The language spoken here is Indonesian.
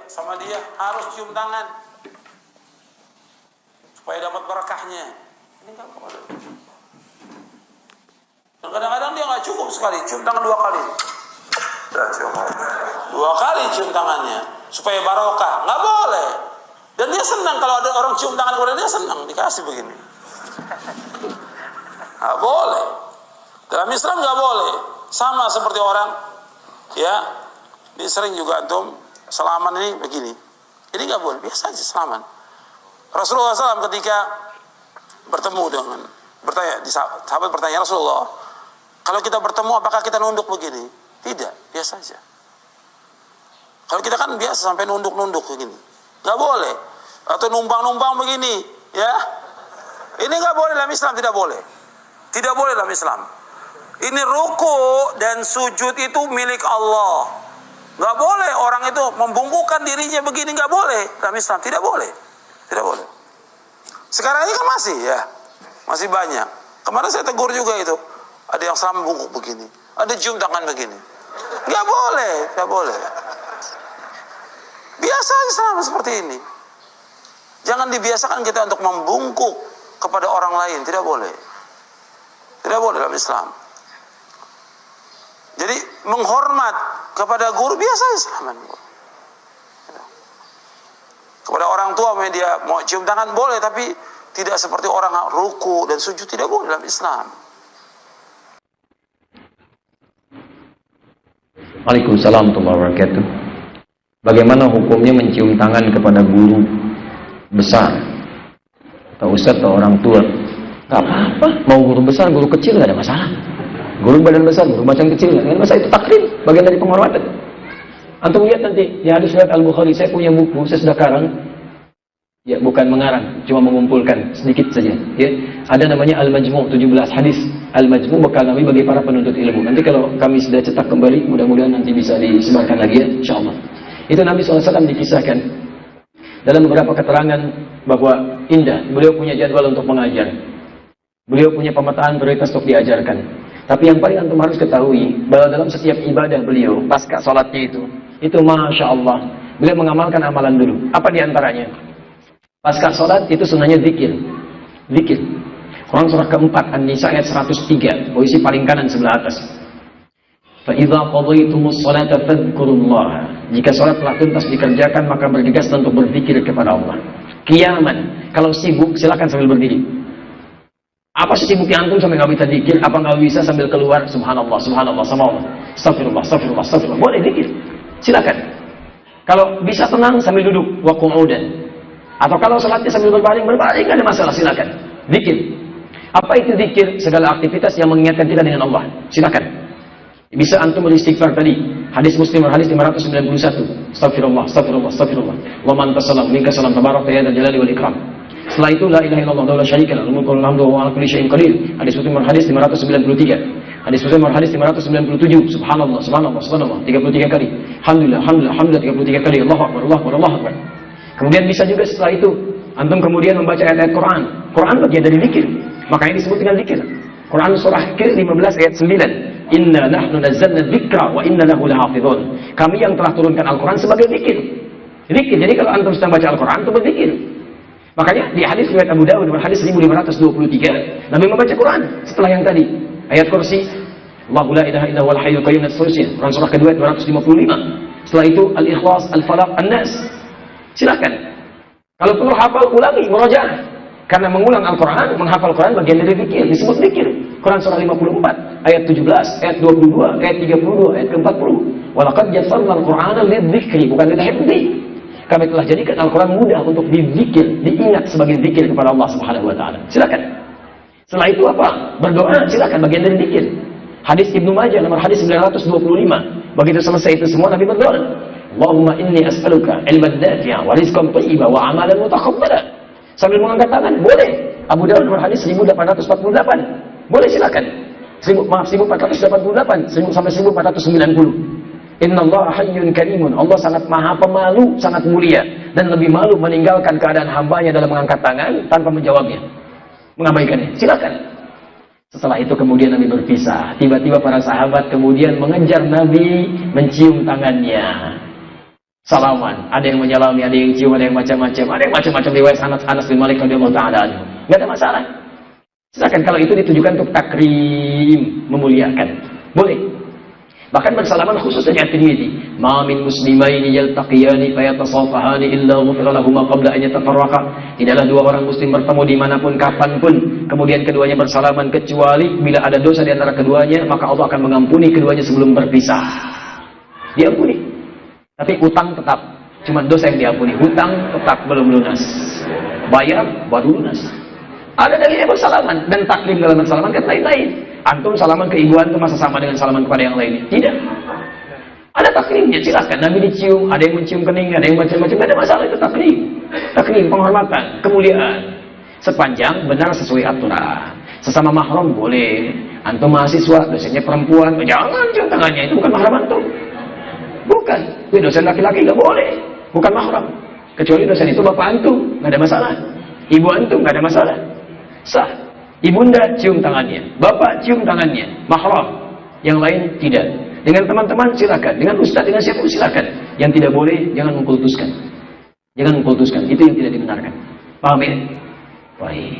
sama dia harus cium tangan supaya dapat berkahnya. Ini nggak boleh. Dan kadang-kadang dia nggak cukup sekali, cium tangan 2 kali. Dua kali cium tangannya supaya barokah, nggak boleh. Dan dia senang kalau ada orang cium tangan kepada dia, senang dikasih begini. Nggak boleh. Dalam Islam nggak boleh. Sama seperti orang, ya, ini sering juga antum salaman ini begini. Ini nggak boleh, biasa aja salaman. Rasulullah SAW ketika bertemu dengan sahabat bertanya, Rasulullah, kalau kita bertemu apakah kita nunduk begini? Tidak, biasa aja. Kalau kita kan biasa sampai nunduk-nunduk begini, nggak boleh. Atau numpang-numpang begini, ya. Ini nggak boleh dalam Islam, tidak boleh. Tidak boleh dalam Islam. Ini ruku dan sujud itu milik Allah. Nggak boleh orang itu membungkukkan dirinya begini, nggak boleh dalam Islam, tidak boleh, tidak boleh. Sekarang ini kan masih, ya, masih banyak. Kemarin saya tegur juga itu, ada yang sama bungkuk begini, ada cium tangan begini, nggak boleh, nggak boleh. Biasa aja sama seperti ini. Jangan dibiasakan kita untuk membungkuk kepada orang lain, tidak boleh, tidak boleh dalam Islam. Jadi menghormat kepada guru biasa Islam. Kepada orang tua dia mau cium tangan boleh, tapi tidak seperti orang ruku dan sujud, tidak boleh dalam Islam. Waalaikumsalam warahmatullahi wabarakatuh. Bagaimana hukumnya mencium tangan kepada guru besar atau ustadz atau orang tua? Gak apa-apa, mau guru besar, guru kecil gak ada masalah. Guru badan besar, guru badan kecil, dengan masa itu takrim, bagian dari penghormatan. Antum lihat nanti di hadis riwayat Al-Bukhari, saya punya buku, saya sudah karang, ya bukan mengarang, cuma mengumpulkan sedikit saja. Ya, ada namanya Al-Majmu' 17 hadis. Al-Majmu' bekal Nabi bagi para penuntut ilmu. Nanti kalau kami sudah cetak kembali, mudah-mudahan nanti bisa disebarkan lagi ya, insyaallah. Itu Nabi SAW dikisahkan dalam beberapa keterangan bahwa indah, beliau punya jadwal untuk mengajar. Beliau punya pemetaan prioritas untuk diajarkan. Tapi yang paling antum harus ketahui bahwa dalam setiap ibadah beliau pasca sholatnya itu Masya Allah, beliau mengamalkan amalan dulu. Apa diantaranya? Pasca sholat itu sunnahnya zikir. Zikir. Quran surah keempat An-Nisa ayat 103, posisi paling kanan sebelah atas. فَإِذَا قَضَيْتُمُ الصَّلَاةَ فَاذْكُرُوا اللَّهَ. Jika sholat telah tuntas dikerjakan, maka bergegas untuk berzikir kepada Allah. Qiyaman. Kalau sibuk silakan sambil berdiri. Apa sesibuknya antum sampai nggak bisa zikir? Apa nggak bisa sambil keluar subhanallah, subhanallah, sama Allah, astagfirullah, astagfirullah, astagfirullah? Boleh zikir, silakan. Kalau bisa tenang sambil duduk, wa qu'udan. Atau kalau salatnya sambil berbaring nggak ada masalah, silakan. Zikir. Apa itu zikir? Segala aktivitas yang mengingatkan kita dengan Allah, silakan. Bisa antum beristighfar tadi. Hadis Muslim hadis 591. Astagfirullah, astagfirullah, astagfirullah. Wa man tasallam minka salam tabarak ya dzal jalali wal ikram. Setelah itu la ilaha illallah la syarika lahu mulku wa hamdu wa ala kulli syai'in qadir. Hadis Muslim hadis 593. Hadis Muslim hadis 597. Subhanallah, subhanallah, subhanallah 33 kali. Alhamdulillah, alhamdulillah, alhamdulillah 33 kali. Allahu akbar, Allahu akbar, Allahu akbar. Kemudian bisa juga setelah itu antum kemudian membaca ayat-ayat Quran. Quran bagian dari zikir. Makanya disebut dengan zikir. Quran surah ke-15 ayat 9. Inna nahnu nazzalna dzikra wa inna lahu lahafizun. Kami yang telah turunkan Al-Quran sebagai zikir. Zikir. Jadi kalau antum sedang baca Al-Quran itu berzikir. Makanya di hadis riwayat Abu Dawud hadis 1523 Nabi membaca Quran setelah yang tadi ayat kursi Allahu la ilaha illa huwal hayyul qayyum dan seterusnya. Quran surah kedua 255. Setelah itu Al-Ikhlas, Al-Falaq, An-Nas. Silakan. Kalau perlu hafal ulangi, murojaah. Karena mengulang Al-Quran, menghafal Quran bagian dari zikir, disebut zikir. Quran surah 54 ayat 17, ayat 22, ayat 32, ayat ke-40. Walaqad yassarna al-Qur'ana lidzikri, bukan lilhifdzi. Kami telah jadikan Al-Quran mudah untuk dizikir, diingat sebagai zikir kepada Allah Subhanahu wa taala. Silakan. Setelah itu apa? Berdoa, silakan bagian dari zikir. Hadis Ibnu Majah nomor hadis 925. Begitu selesai itu semua Nabi berdoa. Allahumma inni as'aluka ilman nafi'a wa rizqan thayyiban wa amalan mutaqabbala. Sambil mengangkat tangan, boleh. Abu Dawud nomor hadis 1848. Boleh silakan. 1488, 1000 sampai 1490. Innallaha hayyun karimun. Allah sangat maha pemalu, sangat mulia dan lebih malu meninggalkan keadaan hambanya dalam mengangkat tangan tanpa menjawabnya, mengabaikannya. Silakan. Setelah itu kemudian Nabi berpisah. Tiba-tiba para sahabat kemudian mengejar Nabi, mencium tangannya. salaman, ada yang menyalami, ada yang cium, ada yang macam-macam, ada yang macam-macam riwayat Anas bin Malik radhiyallahu taala anhu. Enggak ada masalah. Silakan kalau itu ditujukan untuk takrim, memuliakan. Boleh. Bahkan bersalaman khusus saja At-Tirmidzi. Ma min muslimaini yaltaqiyani fayatasafahani illa ghufira lahum qabla an yatafarraqa. Tidaklah dua orang muslim bertemu dimanapun kapanpun kemudian keduanya bersalaman kecuali bila ada dosa di antara keduanya, maka Allah akan mengampuni keduanya sebelum berpisah. Diampuni. Tapi utang tetap, cuma dosa yang diampuni. Hutang tetap belum lunas. Bayar baru lunas. Ada dalilnya bersalaman dan taklim dalam bersalaman kan lain-lain. Antum salaman ke ibu antum masa sama dengan salaman kepada yang lainnya? Tidak. Ada taklimnya, silakan. Nabi dicium, ada yang mencium kening, ada yang macam-macam, tidak ada masalah, itu taklim. Taklim, penghormatan, kemuliaan. Sepanjang benar sesuai aturan. Sesama mahram boleh. Antum mahasiswa, dosennya perempuan, jangan cium tangannya, itu bukan mahram antum. Bukan, itu dosen laki-laki nggak boleh, bukan mahram. Kecuali dosen itu bapak antum, nggak ada masalah. Ibu antum nggak ada masalah, sah. Ibunda cium tangannya, bapak cium tangannya, mahram. Yang lain tidak. Dengan teman-teman silakan, dengan ustaz, dengan siapa silakan. Yang tidak boleh jangan mengkultuskan. Jangan mengkultuskan, itu yang tidak dibenarkan. Paham ya? Baik.